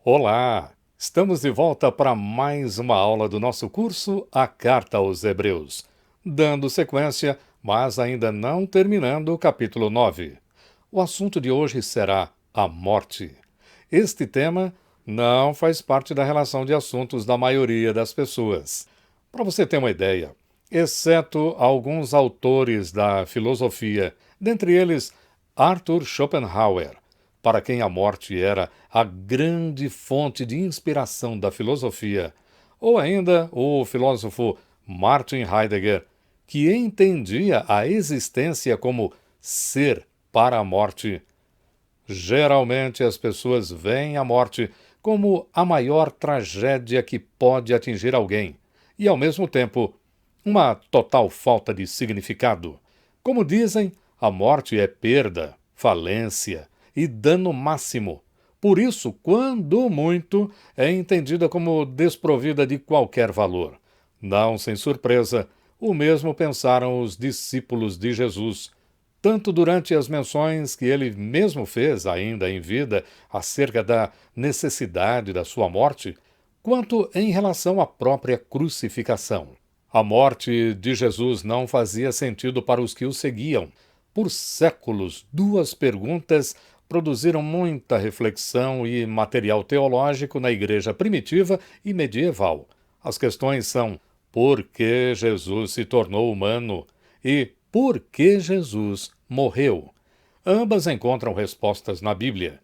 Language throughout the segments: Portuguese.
Olá! Estamos de volta para mais uma aula do nosso curso A Carta aos Hebreus, dando sequência, mas ainda não terminando o capítulo 9. O assunto de hoje será a morte. Este tema não faz parte da relação de assuntos da maioria das pessoas. Para você ter uma ideia, exceto alguns autores da filosofia, dentre eles Arthur Schopenhauer, para quem a morte era a grande fonte de inspiração da filosofia, ou ainda o filósofo Martin Heidegger, que entendia a existência como ser para a morte. Geralmente as pessoas veem a morte como a maior tragédia que pode atingir alguém, e ao mesmo tempo, uma total falta de significado. Como dizem, a morte é perda, falência e dano máximo. Por isso, quando muito, é entendida como desprovida de qualquer valor. Não sem surpresa, o mesmo pensaram os discípulos de Jesus, tanto durante as menções que ele mesmo fez, ainda em vida, acerca da necessidade da sua morte, quanto em relação à própria crucificação. A morte de Jesus não fazia sentido para os que o seguiam. Por séculos, duas perguntas produziram muita reflexão e material teológico na igreja primitiva e medieval. As questões são: por que Jesus se tornou humano? E por que Jesus morreu? Ambas encontram respostas na Bíblia.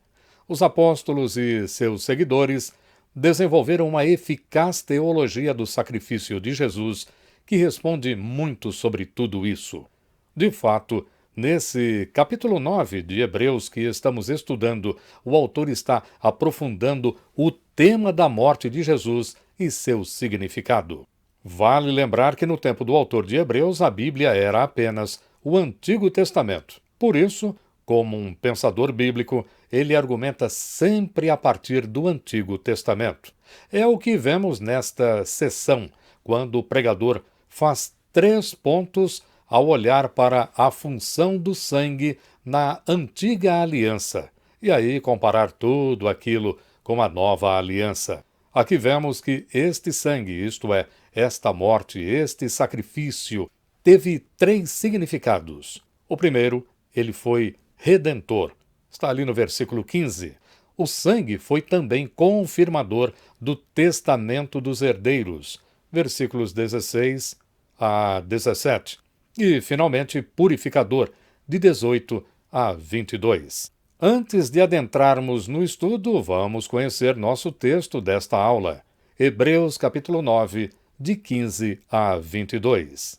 Os apóstolos e seus seguidores desenvolveram uma eficaz teologia do sacrifício de Jesus que responde muito sobre tudo isso. De fato, nesse capítulo 9 de Hebreus que estamos estudando, o autor está aprofundando o tema da morte de Jesus e seu significado. Vale lembrar que no tempo do autor de Hebreus, a Bíblia era apenas o Antigo Testamento. Por isso, como um pensador bíblico, ele argumenta sempre a partir do Antigo Testamento. É o que vemos nesta sessão, quando o pregador faz 3 pontos ao olhar para a função do sangue na antiga aliança, e aí comparar tudo aquilo com a nova aliança. Aqui vemos que este sangue, isto é, esta morte, este sacrifício, teve 3 significados. O primeiro, ele foi redentor. Está ali no versículo 15. O sangue foi também confirmador do testamento dos herdeiros. Versículos 16 a 17. E, finalmente, purificador, de 18 a 22. Antes de adentrarmos no estudo, vamos conhecer nosso texto desta aula. Hebreus capítulo 9, de 15 a 22.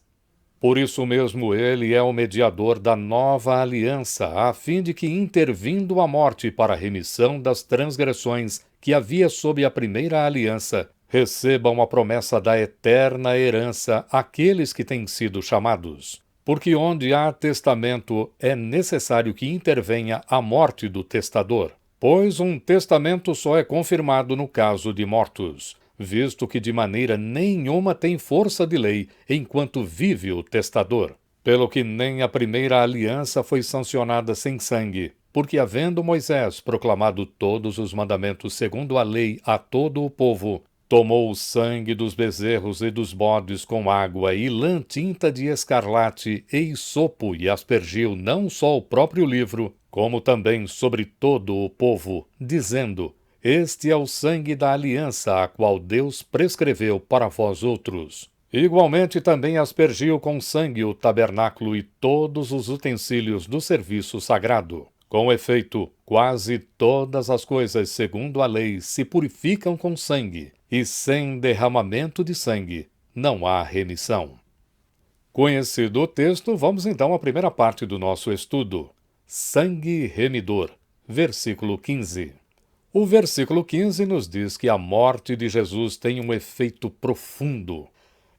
Por isso mesmo ele é o mediador da nova aliança, a fim de que, intervindo a morte para a remissão das transgressões que havia sob a primeira aliança, recebam a promessa da eterna herança aqueles que têm sido chamados. Porque onde há testamento é necessário que intervenha a morte do testador, pois um testamento só é confirmado no caso de mortos, visto que de maneira nenhuma tem força de lei enquanto vive o testador. Pelo que nem a primeira aliança foi sancionada sem sangue, porque havendo Moisés proclamado todos os mandamentos segundo a lei a todo o povo, tomou o sangue dos bezerros e dos bodes com água e lã tinta de escarlate e hisopo e aspergiu não só o próprio livro, como também sobre todo o povo, dizendo: este é o sangue da aliança, a qual Deus prescreveu para vós outros. Igualmente também aspergiu com sangue o tabernáculo e todos os utensílios do serviço sagrado. Com efeito, quase todas as coisas segundo a lei se purificam com sangue, e sem derramamento de sangue não há remissão. Conhecido o texto, vamos então à primeira parte do nosso estudo. Sangue remidor. Versículo 15. O versículo 15 nos diz que a morte de Jesus tem um efeito profundo.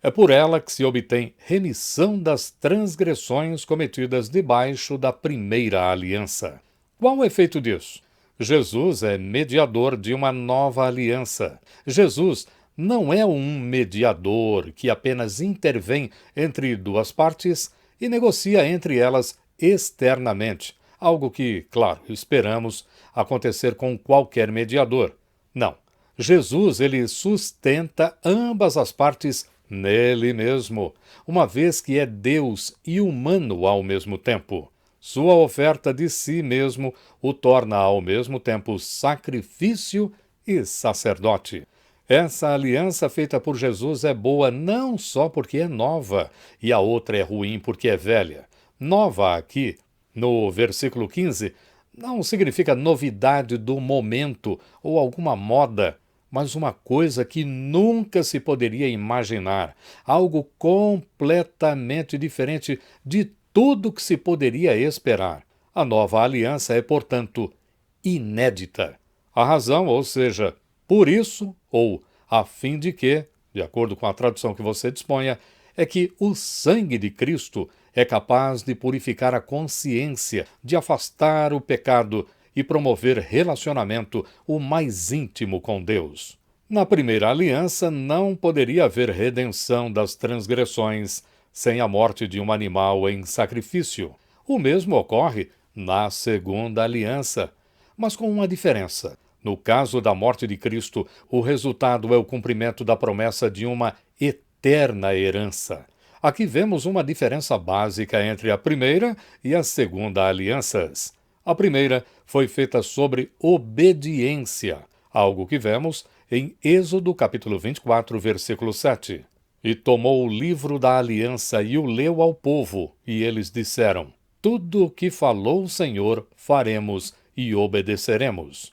É por ela que se obtém remissão das transgressões cometidas debaixo da primeira aliança. Qual o efeito disso? Jesus é mediador de uma nova aliança. Jesus não é um mediador que apenas intervém entre duas partes e negocia entre elas externamente, algo que, claro, esperamos acontecer com qualquer mediador. Não. Jesus, ele sustenta ambas as partes nele mesmo, uma vez que é Deus e humano ao mesmo tempo. Sua oferta de si mesmo o torna ao mesmo tempo sacrifício e sacerdote. Essa aliança feita por Jesus é boa não só porque é nova, e a outra é ruim porque é velha. Nova aqui, no versículo 15, não significa novidade do momento ou alguma moda, mas uma coisa que nunca se poderia imaginar, algo completamente diferente de tudo que se poderia esperar. A nova aliança é, portanto, inédita. A razão, ou seja, por isso, ou a fim de que, de acordo com a tradução que você disponha, é que o sangue de Cristo é capaz de purificar a consciência, de afastar o pecado e promover relacionamento o mais íntimo com Deus. Na primeira aliança não poderia haver redenção das transgressões sem a morte de um animal em sacrifício. O mesmo ocorre na segunda aliança, mas com uma diferença. No caso da morte de Cristo, o resultado é o cumprimento da promessa de uma eterna herança. Aqui vemos uma diferença básica entre a primeira e a segunda alianças. A primeira foi feita sobre obediência, algo que vemos em Êxodo capítulo 24, versículo 7. E tomou o livro da aliança e o leu ao povo, e eles disseram: tudo o que falou o Senhor faremos e obedeceremos.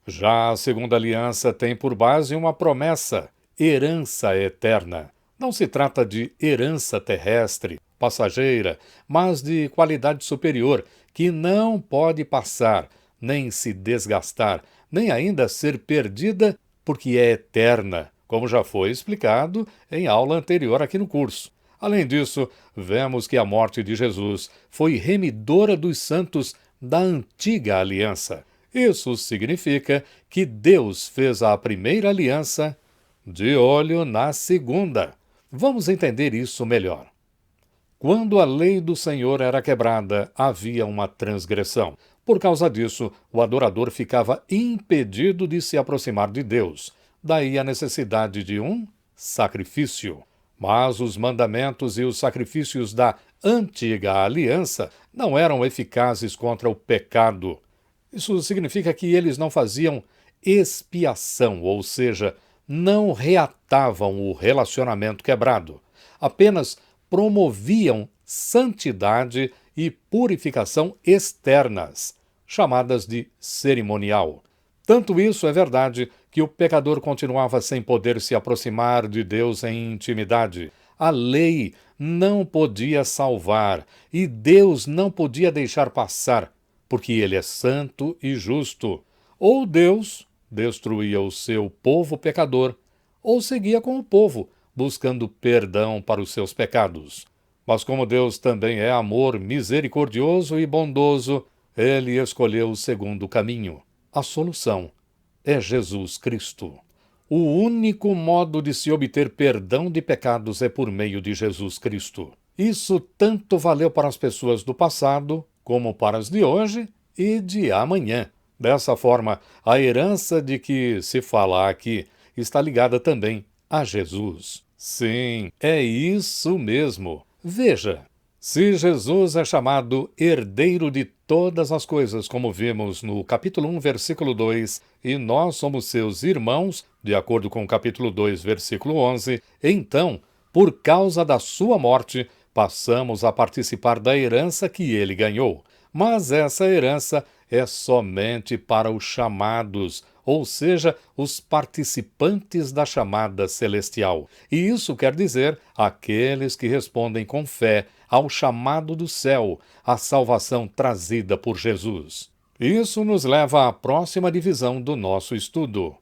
Já a segunda aliança tem por base uma promessa, herança eterna. Não se trata de herança terrestre, passageira, mas de qualidade superior, que não pode passar, nem se desgastar, nem ainda ser perdida, porque é eterna, como já foi explicado em aula anterior aqui no curso. Além disso, vemos que a morte de Jesus foi remidora dos santos da antiga aliança. Isso significa que Deus fez a primeira aliança de olho na segunda. Vamos entender isso melhor. Quando a lei do Senhor era quebrada, havia uma transgressão. Por causa disso, o adorador ficava impedido de se aproximar de Deus. Daí a necessidade de um sacrifício. Mas os mandamentos e os sacrifícios da antiga aliança não eram eficazes contra o pecado. Isso significa que eles não faziam expiação, ou seja, não reatavam o relacionamento quebrado. Apenas promoviam santidade e purificação externas, chamadas de cerimonial. Tanto isso é verdade que o pecador continuava sem poder se aproximar de Deus em intimidade. A lei não podia salvar e Deus não podia deixar passar, porque ele é santo e justo. Ou Deus destruía o seu povo pecador, ou seguia com o povo, buscando perdão para os seus pecados. Mas como Deus também é amor misericordioso e bondoso, ele escolheu o segundo caminho. A solução é Jesus Cristo. O único modo de se obter perdão de pecados é por meio de Jesus Cristo. Isso tanto valeu para as pessoas do passado, como para as de hoje e de amanhã. Dessa forma, a herança de que se fala aqui está ligada também a Jesus. Sim, é isso mesmo. Veja, se Jesus é chamado herdeiro de todas as coisas, como vimos no capítulo 1, versículo 2, e nós somos seus irmãos, de acordo com o capítulo 2, versículo 11, então, por causa da sua morte, passamos a participar da herança que ele ganhou. Mas essa herança é somente para os chamados, ou seja, os participantes da chamada celestial. E isso quer dizer aqueles que respondem com fé ao chamado do céu, à salvação trazida por Jesus. Isso nos leva à próxima divisão do nosso estudo.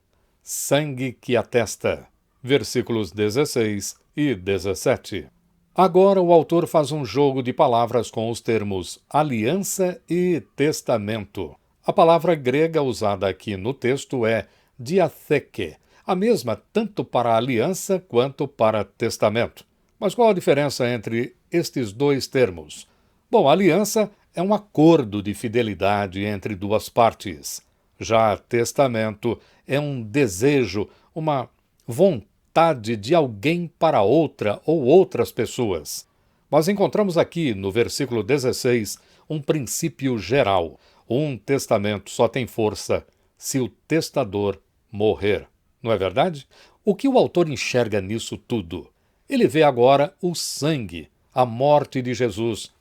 Sangue que atesta. Versículos 16 e 17. Agora o autor faz um jogo de palavras com os termos aliança e testamento. A palavra grega usada aqui no texto é diatheke, a mesma tanto para aliança quanto para testamento. Mas qual a diferença entre estes dois termos? Bom, a aliança é um acordo de fidelidade entre duas partes. Já testamento é um desejo, uma vontade de alguém para outra ou outras pessoas. Nós encontramos aqui, no versículo 16, um princípio geral. Um testamento só tem força se o testador morrer. Não é verdade? O que o autor enxerga nisso tudo? Ele vê agora o sangue, a morte de Jesus,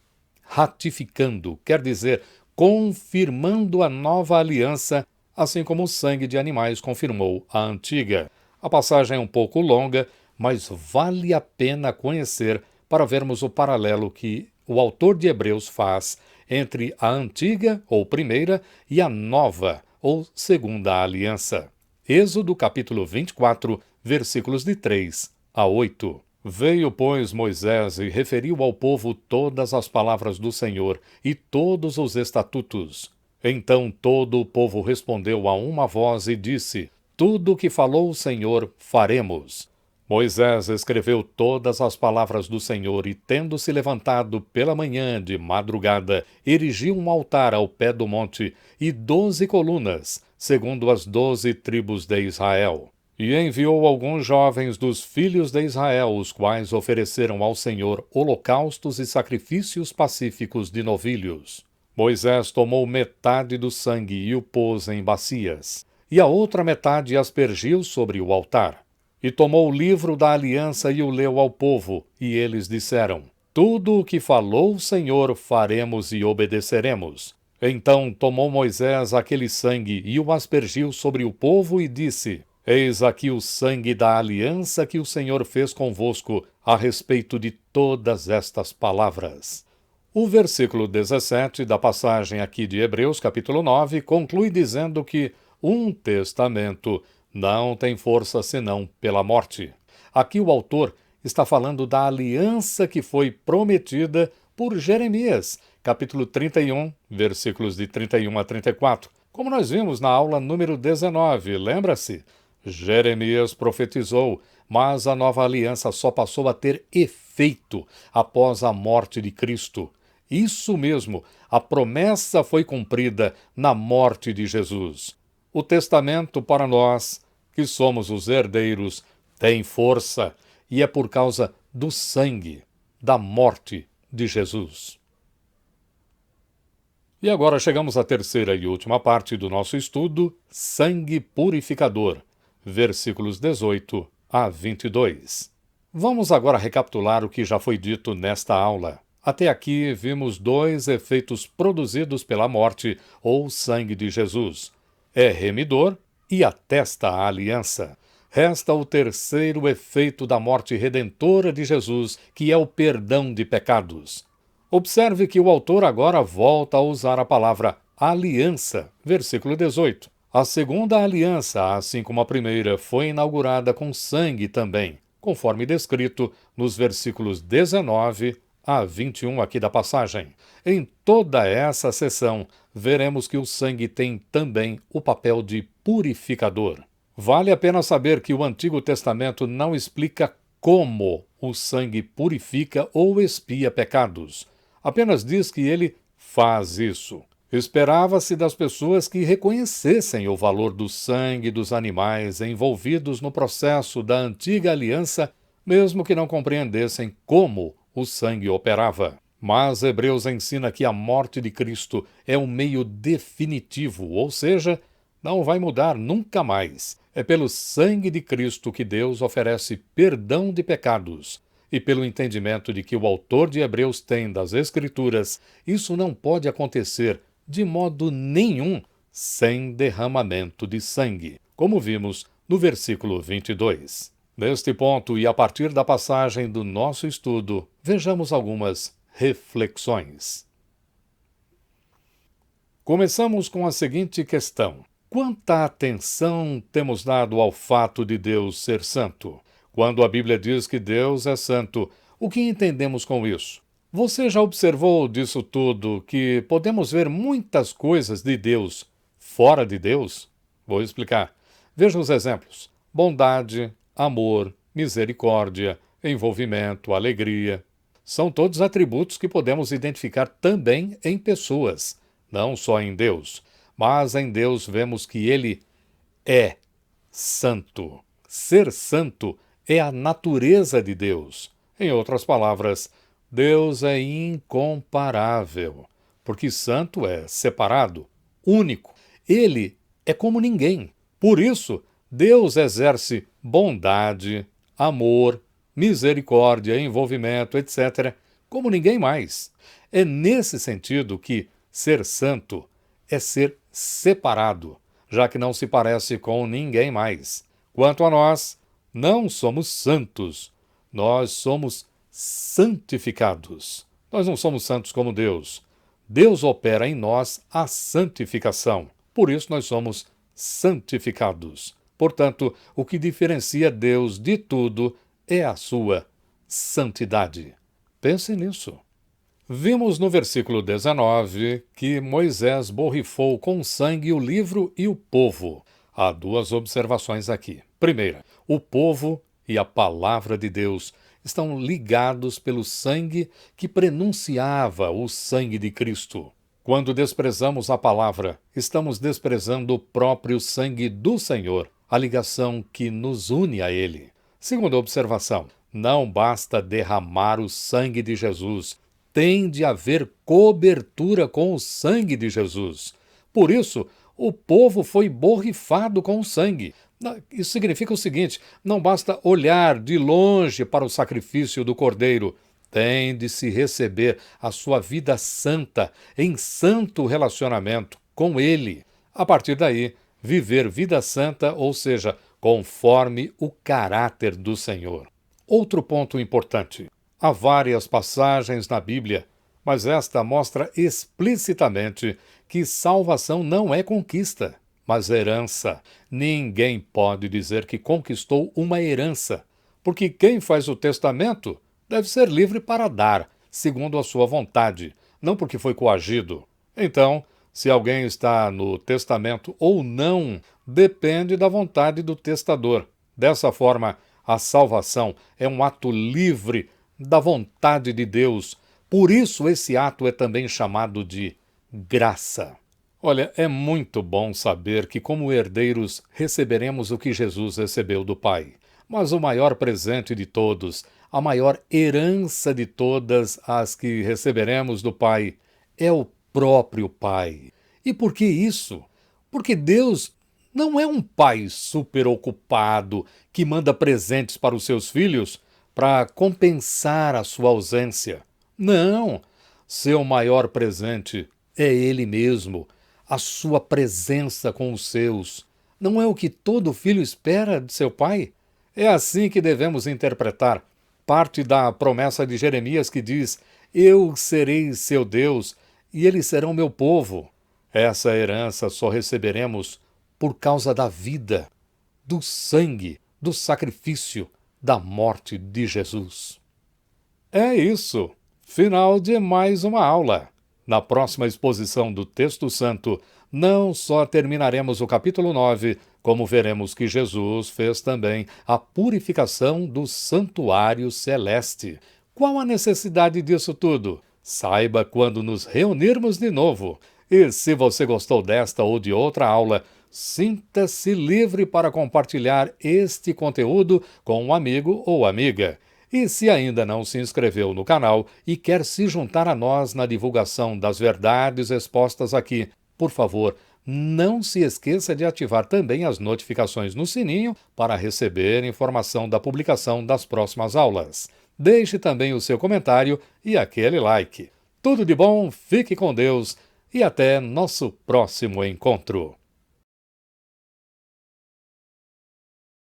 ratificando, quer dizer, confirmando a nova aliança, assim como o sangue de animais confirmou a antiga. A passagem é um pouco longa, mas vale a pena conhecer para vermos o paralelo que o autor de Hebreus faz entre a antiga, ou primeira, e a nova, ou segunda aliança. Êxodo capítulo 24, versículos de 3 a 8. Veio, pois, Moisés e referiu ao povo todas as palavras do Senhor e todos os estatutos. Então todo o povo respondeu a uma voz e disse: Tudo o que falou o Senhor faremos. Moisés escreveu todas as palavras do Senhor e, tendo se levantado pela manhã de madrugada, erigiu um altar ao pé do monte e 12 colunas, segundo as 12 tribos de Israel. E enviou alguns jovens dos filhos de Israel, os quais ofereceram ao Senhor holocaustos e sacrifícios pacíficos de novilhos. Moisés tomou metade do sangue e o pôs em bacias, e a outra metade aspergiu sobre o altar. E tomou o livro da aliança e o leu ao povo, e eles disseram: Tudo o que falou o Senhor faremos e obedeceremos. Então tomou Moisés aquele sangue e o aspergiu sobre o povo e disse: Eis aqui o sangue da aliança que o Senhor fez convosco a respeito de todas estas palavras. O versículo 17 da passagem aqui de Hebreus, capítulo 9, conclui dizendo que um testamento não tem força senão pela morte. Aqui o autor está falando da aliança que foi prometida por Jeremias, capítulo 31, versículos de 31 a 34. Como nós vimos na aula número 19, lembra-se? Jeremias profetizou, mas a nova aliança só passou a ter efeito após a morte de Cristo. Isso mesmo, a promessa foi cumprida na morte de Jesus. O testamento para nós, que somos os herdeiros, tem força, e é por causa do sangue, da morte de Jesus. E agora chegamos à terceira e última parte do nosso estudo, sangue purificador, versículos 18 a 22. Vamos agora recapitular o que já foi dito nesta aula. Até aqui vimos 2 efeitos produzidos pela morte ou sangue de Jesus. É remidor e atesta a aliança. Resta o terceiro efeito da morte redentora de Jesus, que é o perdão de pecados. Observe que o autor agora volta a usar a palavra aliança, versículo 18. A segunda aliança, assim como a primeira, foi inaugurada com sangue também, conforme descrito nos versículos 19 a 21 aqui da passagem. Em toda essa seção, veremos que o sangue tem também o papel de purificador. Vale a pena saber que o Antigo Testamento não explica como o sangue purifica ou expia pecados. Apenas diz que ele faz isso. Esperava-se das pessoas que reconhecessem o valor do sangue dos animais envolvidos no processo da antiga aliança, mesmo que não compreendessem como o sangue operava. Mas Hebreus ensina que a morte de Cristo é um meio definitivo, ou seja, não vai mudar nunca mais. É pelo sangue de Cristo que Deus oferece perdão de pecados. E pelo entendimento de que o autor de Hebreus tem das Escrituras, isso não pode acontecer de modo nenhum sem derramamento de sangue, como vimos no versículo 22. Neste ponto, e a partir da passagem do nosso estudo, vejamos algumas reflexões. Começamos com a seguinte questão: quanta atenção temos dado ao fato de Deus ser santo? Quando a Bíblia diz que Deus é santo, o que entendemos com isso? Você já observou disso tudo que podemos ver muitas coisas de Deus fora de Deus? Vou explicar. Veja os exemplos: bondade, amor, misericórdia, envolvimento, alegria. São todos atributos que podemos identificar também em pessoas, não só em Deus. mas em Deus vemos que ele é santo. Ser santo é a natureza de Deus. Em outras palavras, Deus é incomparável, porque santo é separado, único. Ele é como ninguém. Por isso, Deus exerce bondade, amor, misericórdia, envolvimento, etc., como ninguém mais. É nesse sentido que ser santo é ser separado, já que não se parece com ninguém mais. Quanto a nós, não somos santos, nós somos santificados. Nós não somos santos como Deus. Deus opera em nós a santificação. Por isso nós somos santificados. Portanto, o que diferencia Deus de tudo é a sua santidade. Pense nisso. Vimos no versículo 19 que Moisés borrifou com sangue o livro e o povo. Há duas observações aqui. Primeira, o povo e a palavra de Deus estão ligados pelo sangue que prenunciava o sangue de Cristo. Quando desprezamos a palavra, estamos desprezando o próprio sangue do Senhor, a ligação que nos une a Ele. Segunda observação, não basta derramar o sangue de Jesus, tem de haver cobertura com o sangue de Jesus. Por isso, o povo foi borrifado com o sangue. Isso significa o seguinte, não basta olhar de longe para o sacrifício do Cordeiro, tem de se receber a sua vida santa, em santo relacionamento com Ele. A partir daí, viver vida santa, ou seja, conforme o caráter do Senhor. Outro ponto importante. Há várias passagens na Bíblia, mas esta mostra explicitamente que salvação não é conquista, mas herança. Ninguém pode dizer que conquistou uma herança, porque quem faz o testamento deve ser livre para dar, segundo a sua vontade, não porque foi coagido. Então, se alguém está no testamento ou não, depende da vontade do testador. Dessa forma, a salvação é um ato livre da vontade de Deus. Por isso, esse ato é também chamado de graça. Olha, é muito bom saber que, como herdeiros, receberemos o que Jesus recebeu do Pai. Mas o maior presente de todos, a maior herança de todas as que receberemos do Pai, é o próprio Pai. E por que isso? Porque Deus não é um pai superocupado que manda presentes para os seus filhos para compensar a sua ausência. Não! Seu maior presente é Ele mesmo, a sua presença com os seus. Não é o que todo filho espera de seu pai? É assim que devemos interpretar parte da promessa de Jeremias que diz: Eu serei seu Deus e eles serão meu povo. Essa herança só receberemos por causa da vida, do sangue, do sacrifício, da morte de Jesus. É isso. Final de mais uma aula. Na próxima exposição do Texto Santo, não só terminaremos o capítulo 9, como veremos que Jesus fez também a purificação do santuário celeste. Qual a necessidade disso tudo? Saiba quando nos reunirmos de novo. E se você gostou desta ou de outra aula, sinta-se livre para compartilhar este conteúdo com um amigo ou amiga. E se ainda não se inscreveu no canal e quer se juntar a nós na divulgação das verdades expostas aqui, por favor, não se esqueça de ativar também as notificações no sininho para receber informação da publicação das próximas aulas. Deixe também o seu comentário e aquele like. Tudo de bom, fique com Deus e até nosso próximo encontro.